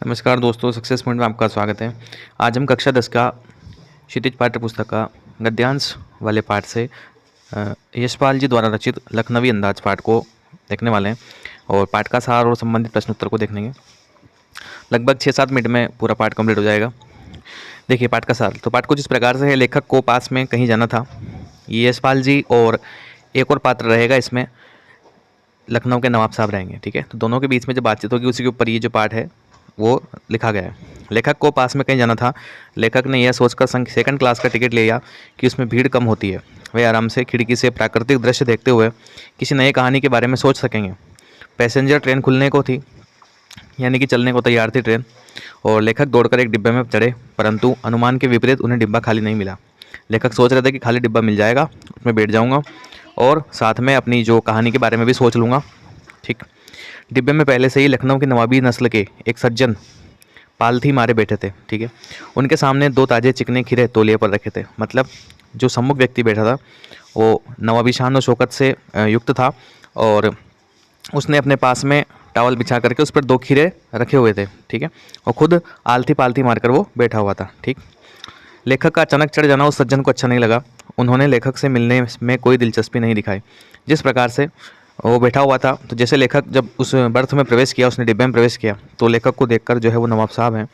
नमस्कार दोस्तों, success point में आपका स्वागत है। आज हम कक्षा 10 का क्षितिज पाठ्य पुस्तक का गद्यांश वाले पाठ से यशपाल जी द्वारा रचित लखनवी अंदाज पाठ को देखने वाले हैं और पाठ का सार और संबंधित प्रश्न उत्तर को देखेंगे। लगभग 6-7 मिनट में पूरा पाठ कंप्लीट हो जाएगा। देखिए पाठ का सार। तो पाठ कुछ इस प्रकार से है। लेखक को पास में कहीं जाना था। ये यशपाल जी और एक और पात्र रहेगा, इसमें लखनऊ के नवाब साहब रहेंगे। ठीक है, तो दोनों के बीच में जो बातचीत होगी उसी के ऊपर ये जो पाठ है वो लिखा गया है। लेखक को पास में कहीं जाना था। लेखक ने यह सोचकर सेकंड क्लास का टिकट लिया कि उसमें भीड़ कम होती है। वे आराम से खिड़की से प्राकृतिक दृश्य देखते हुए किसी नई कहानी के बारे में सोच सकेंगे। पैसेंजर ट्रेन खुलने को थी, यानी कि चलने को तैयार थी ट्रेन, और लेखक दौड़कर एक डिब्बे में चढ़े, परंतु अनुमान के विपरीत उन्हें डिब्बा खाली नहीं मिला। लेखक सोच रहे थे कि खाली डिब्बा मिल जाएगा, उसमें बैठ जाऊँगा और साथ में अपनी जो कहानी के बारे में भी सोच लूँगा। ठीक, डिब्बे में पहले से ही लखनऊ की नवाबी नस्ल के एक सज्जन पालथी मारे बैठे थे। ठीक है, उनके सामने 2 ताजे चिकने खीरे तौलिए पर रखे थे। मतलब जो सम्मुख व्यक्ति बैठा था वो नवाबी शान और शौकत से युक्त था और उसने अपने पास में टॉवल बिछा करके उस पर 2 खीरे रखे हुए थे। ठीक है, और खुद आलथी पालथी मारकर वो बैठा हुआ था। ठीक, लेखक का अचानक चढ़ जाना उस सज्जन को अच्छा नहीं लगा। उन्होंने लेखक से मिलने में कोई दिलचस्पी नहीं दिखाई। जिस प्रकार से वो बैठा हुआ था, तो जैसे लेखक जब उस बर्थ में प्रवेश किया, उसने डिब्बे में प्रवेश किया, तो लेखक को देखकर जो है वो नवाब साहब हैं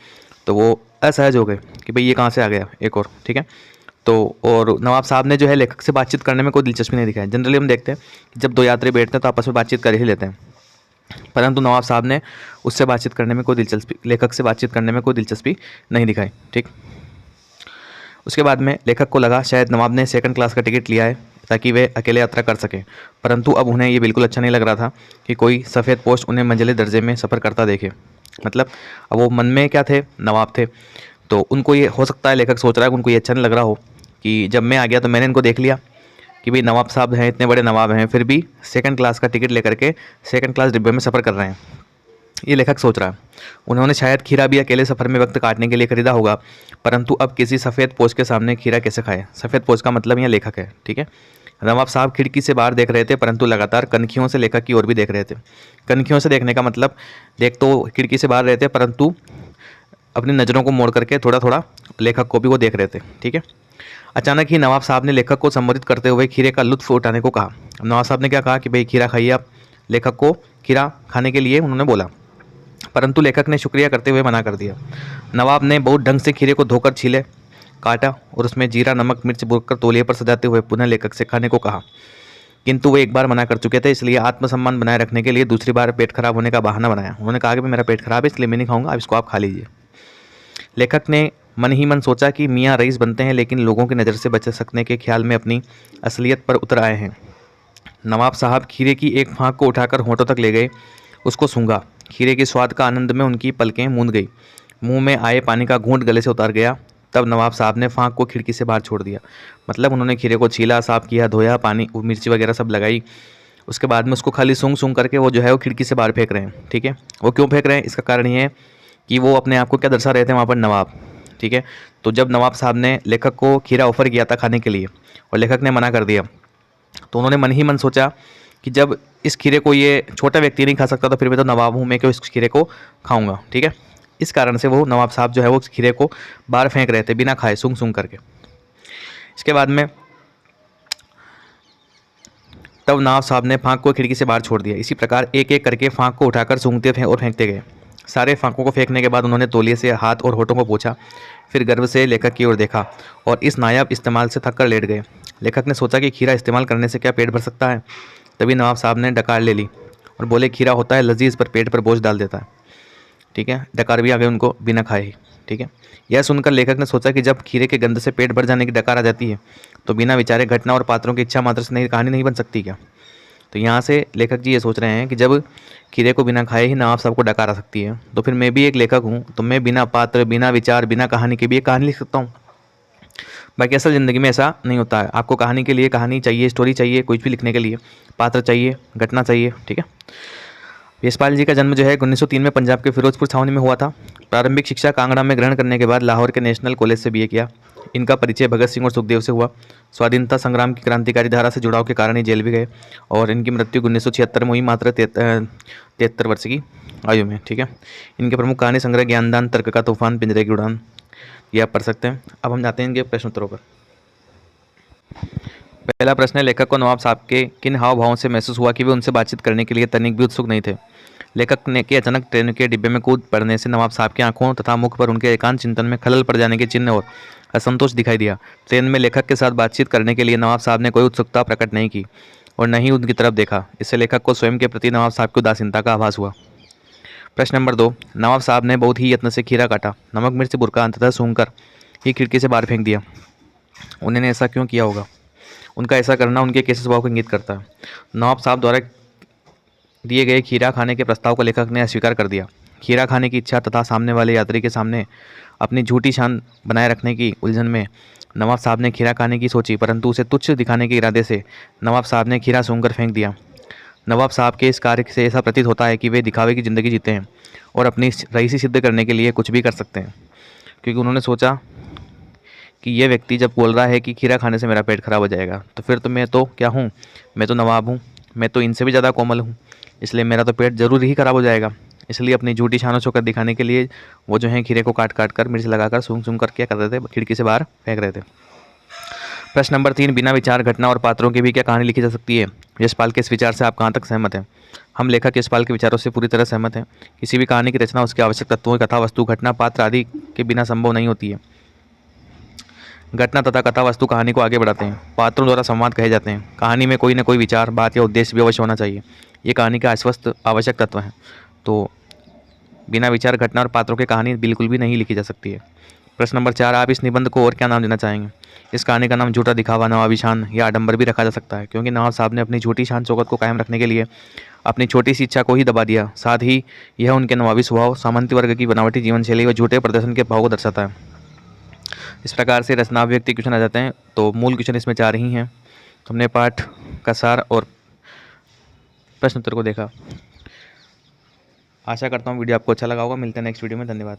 तो वो असहज हो गए कि भाई ये कहाँ से आ गया एक और। ठीक है, तो और नवाब साहब ने जो है लेखक से बातचीत करने में कोई दिलचस्पी नहीं दिखाई। जनरली हम देखते हैं कि जब 2 यात्री बैठते हैं तो आपस में बातचीत कर ही लेते हैं, परंतु नवाब साहब ने उससे बातचीत करने में कोई दिलचस्पी, लेखक से बातचीत करने में कोई दिलचस्पी नहीं दिखाई। ठीक, उसके बाद में लेखक को लगा शायद नवाब ने सेकंड क्लास का टिकट लिया है ताकि वे अकेले यात्रा कर सकें, परंतु अब उन्हें ये बिल्कुल अच्छा नहीं लग रहा था कि कोई सफ़ेद पोस्ट उन्हें मंझले दर्जे में सफ़र करता देखे। मतलब अब वो मन में क्या थे, नवाब थे, तो उनको ये हो सकता है, लेखक सोच रहा है कि उनको ये अच्छा नहीं लग रहा हो कि जब मैं आ गया तो मैंने इनको देख लिया कि भाई नवाब साहब हैं, इतने बड़े नवाब हैं, फिर भी सेकंड क्लास का टिकट लेकर के सेकंड क्लास डिब्बे में सफ़र कर रहे हैं। ये लेखक सोच रहा है। उन्होंने शायद खीरा भी अकेले सफ़र में वक्त काटने के लिए खरीदा होगा, परंतु अब किसी सफ़ेद पोच के सामने खीरा कैसे खाए। सफ़ेद पोच का मतलब यहाँ लेखक है। ठीक है, नवाब साहब खिड़की से बाहर देख रहे थे, परंतु लगातार कनखियों से लेखक की ओर भी देख रहे थे। कनखियों से देखने का मतलब देख तो खिड़की से बाहर रहे थे, परंतु अपनी नज़रों को मोड़ करके थोड़ा थोड़ा लेखक को भी वो देख रहे थे। ठीक है, अचानक ही नवाब साहब ने लेखक को संबोधित करते हुए खीरे का लुत्फ उठाने को कहा। नवाब साहब ने क्या कहा कि भाई खीरा खाइए आप। लेखक को खीरा खाने के लिए उन्होंने बोला, परंतु लेखक ने शुक्रिया करते हुए मना कर दिया। नवाब ने बहुत ढंग से खीरे को धोकर छीले, काटा और उसमें जीरा नमक मिर्च बुरकर तौलिए पर सजाते हुए पुनः लेखक से खाने को कहा, किंतु वो एक बार मना कर चुके थे, इसलिए आत्मसम्मान बनाए रखने के लिए दूसरी बार पेट खराब होने का बहाना बनाया। उन्होंने कहा कि मेरा पेट खराब है इसलिए मैं नहीं खाऊंगा, अब इसको आप खा लीजिए। लेखक ने मन ही मन सोचा कि मियाँ रईस बनते हैं लेकिन लोगों की नज़र से बच सकने के ख्याल में अपनी असलियत पर उतर आए हैं। नवाब साहब खीरे की एक फाँक को उठाकर होंठों तक ले गए, उसको सूंघा। खीरे के स्वाद का आनंद में उनकी पलकें मूंद गई। मुंह में आए पानी का घूंट गले से उतर गया। तब नवाब साहब ने फाँक को खिड़की से बाहर छोड़ दिया। मतलब उन्होंने खीरे को छीला, साफ़ किया, धोया, पानी मिर्ची वगैरह सब लगाई, उसके बाद में उसको खाली सूंघ सूंघ करके वो जो है वो खिड़की से बाहर फेंक रहे हैं। ठीक है, वो क्यों फेंक रहे हैं, इसका कारण ये है कि वो अपने आप को क्या दर्शा रहे थे वहाँ पर, नवाब। ठीक है, तो जब नवाब साहब ने लेखक को खीरा ऑफर किया था खाने के लिए और लेखक ने मना कर दिया, तो उन्होंने मन ही मन सोचा कि जब इस खीरे को ये छोटा व्यक्ति नहीं खा सकता तो फिर मैं तो नवाब हूँ, मैं क्यों इस खीरे को खाऊंगा। ठीक है, इस कारण से वो नवाब साहब जो है वो उस खीरे को बाहर फेंक रहे थे बिना खाए, सूंघ सूंघ करके। इसके बाद में तब नवाब साहब ने फाँक को खिड़की से बाहर छोड़ दिया। इसी प्रकार एक एक करके फाँक को उठाकर सूंघते थे और फेंकते गए। सारे फाँकों को फेंकने के बाद उन्होंने तौलिए से हाथ और होठों को पोंछा, फिर गर्व से लेखक की ओर देखा और इस नायाब इस्तेमाल से थक कर लेट गए। लेखक ने सोचा कि खीरा इस्तेमाल करने से क्या पेट भर सकता है। तभी नवाब साहब ने डकार ले ली और बोले, खीरा होता है लजीज पर पेट पर बोझ डाल देता है। ठीक है, डकार भी आ गए उनको बिना खाए ही। ठीक है, यह सुनकर लेखक ने सोचा कि जब खीरे के गंध से पेट भर जाने की डकार आ जाती है तो बिना विचारे घटना और पात्रों की इच्छा मात्र से कहानी नहीं बन सकती क्या। तो यहाँ से लेखक जी ये सोच रहे हैं कि जब खीरे को बिना खाए ही नवाब साहब को डकार आ सकती है, तो फिर मैं भी एक लेखक हूँ, तो मैं बिना पात्र, बिना विचार, बिना कहानी के भी एक कहानी लिख सकता हूँ। बाकी असल ज़िंदगी में ऐसा नहीं होता है। आपको कहानी के लिए कहानी चाहिए, स्टोरी चाहिए, कुछ भी लिखने के लिए पात्र चाहिए, घटना चाहिए। ठीक है, यशपाल जी का जन्म जो है 1903 में पंजाब के फिरोजपुर छावनी में हुआ था। प्रारंभिक शिक्षा कांगड़ा में ग्रहण करने के बाद लाहौर के नेशनल कॉलेज से बीए किया। इनका परिचय भगत सिंह और सुखदेव से हुआ। स्वाधीनता संग्राम की क्रांतिकारी धारा से जुड़ाव के कारण ये जेल भी गए और इनकी मृत्यु 1976 में हुई, मात्र 73 वर्ष की आयु में। ठीक है। इनके प्रमुख कहानी संग्रह ज्ञानदान, तर्क का तूफान, पिंजरे की उड़ान, ये आप पढ़ सकते हैं। अब हम जाते हैं इनके प्रश्न उत्तरों पर। पहला प्रश्न है, लेखक को नवाब साहब के किन हाव भावों से महसूस हुआ कि वे उनसे बातचीत करने के लिए तनिक भी उत्सुक नहीं थे। लेखक ने के अचानक ट्रेन के डिब्बे में कूद पड़ने से नवाब साहब की आंखों तथा मुख पर उनके एकांत चिंतन में खलल पड़ जाने के चिन्ह और असंतोष दिखाई दिया। ट्रेन में लेखक के साथ बातचीत करने के लिए नवाब साहब ने कोई उत्सुकता प्रकट नहीं की और न ही उनकी तरफ देखा। इससे लेखक को स्वयं के प्रति नवाब साहब की उदासीनता का आभास हुआ। प्रश्न नंबर 2, नवाब साहब ने बहुत ही यत्न से खीरा काटा, नमक मिर्च बुरका अंततः सूंघकर ही खिड़की से बाहर फेंक दिया। उन्होंने ऐसा क्यों किया होगा? उनका ऐसा करना उनके कैसे स्वभाव को इंगित करता है? नवाब साहब द्वारा दिए गए खीरा खाने के प्रस्ताव को लेखक ने अस्वीकार कर दिया। खीरा खाने की इच्छा तथा सामने वाले यात्री के सामने अपनी झूठी शान बनाए रखने की उलझन में नवाब साहब ने खीरा खाने की सोची, परंतु उसे तुच्छ दिखाने के इरादे से नवाब साहब ने खीरा सूंघकर फेंक दिया। नवाब साहब के इस कार्य से ऐसा प्रतीत होता है कि वे दिखावे की ज़िंदगी जीते हैं और अपनी रईसी सिद्ध करने के लिए कुछ भी कर सकते हैं, क्योंकि उन्होंने सोचा कि यह व्यक्ति जब बोल रहा है कि खीरा खाने से मेरा पेट खराब हो जाएगा, तो फिर तो मैं तो क्या हूँ, मैं तो नवाब हूँ, मैं तो इनसे भी ज़्यादा कोमल हूँ, इसलिए मेरा तो पेट जरूर ही खराब हो जाएगा। इसलिए अपनी झूठी शान शौकत दिखाने के लिए वो जो है खीरे को काट काट कर मिर्च लगाकर सूंघ सूंघ कर क्या कर रहे थे, खिड़की से बाहर फेंक रहे थे। प्रश्न नंबर 3, बिना विचार, घटना और पात्रों की भी क्या कहानी लिखी जा सकती है? यशपाल के इस विचार से आप कहाँ तक सहमत हैं? हम लेखक यशपाल के विचारों से पूरी तरह सहमत हैं। किसी भी कहानी की रचना उसके आवश्यक तत्वों, कथा वस्तु, घटना, पात्र आदि के बिना संभव नहीं होती है। घटना तथा कथा वस्तु कहानी को आगे बढ़ाते हैं, पात्रों द्वारा संवाद कहे जाते हैं। कहानी में कोई न कोई विचार, बात या उद्देश्य भी अवश्य होना चाहिए। ये कहानी का आश्वस्त आवश्यक तत्व है। तो बिना विचार, घटना और पात्रों की कहानी बिल्कुल भी नहीं लिखी जा सकती है। प्रश्न नंबर 4, आप इस निबंध को और क्या नाम देना चाहेंगे? इस कहानी का नाम झूठा दिखावा, नवाबी शान या आडंबर भी रखा जा सकता है, क्योंकि नवाब साहब ने अपनी झूठी शान शौकत को कायम रखने के लिए अपनी छोटी सी इच्छा को ही दबा दिया। साथ ही यह उनके नवाबी स्वभाव, सामंती वर्ग की बनावटी जीवन शैली व झूठे प्रदर्शन के भाव को दर्शाता है। इस प्रकार से रचनाभिव्यक्ति क्वेश्चन आ जाते हैं। तो मूल क्वेश्चन इसमें 4 ही हैं। हमने पाठ का सार और प्रश्न उत्तर को देखा। आशा करता हूँ वीडियो आपको अच्छा लगा होगा। मिलते हैं नेक्स्ट वीडियो में। धन्यवाद।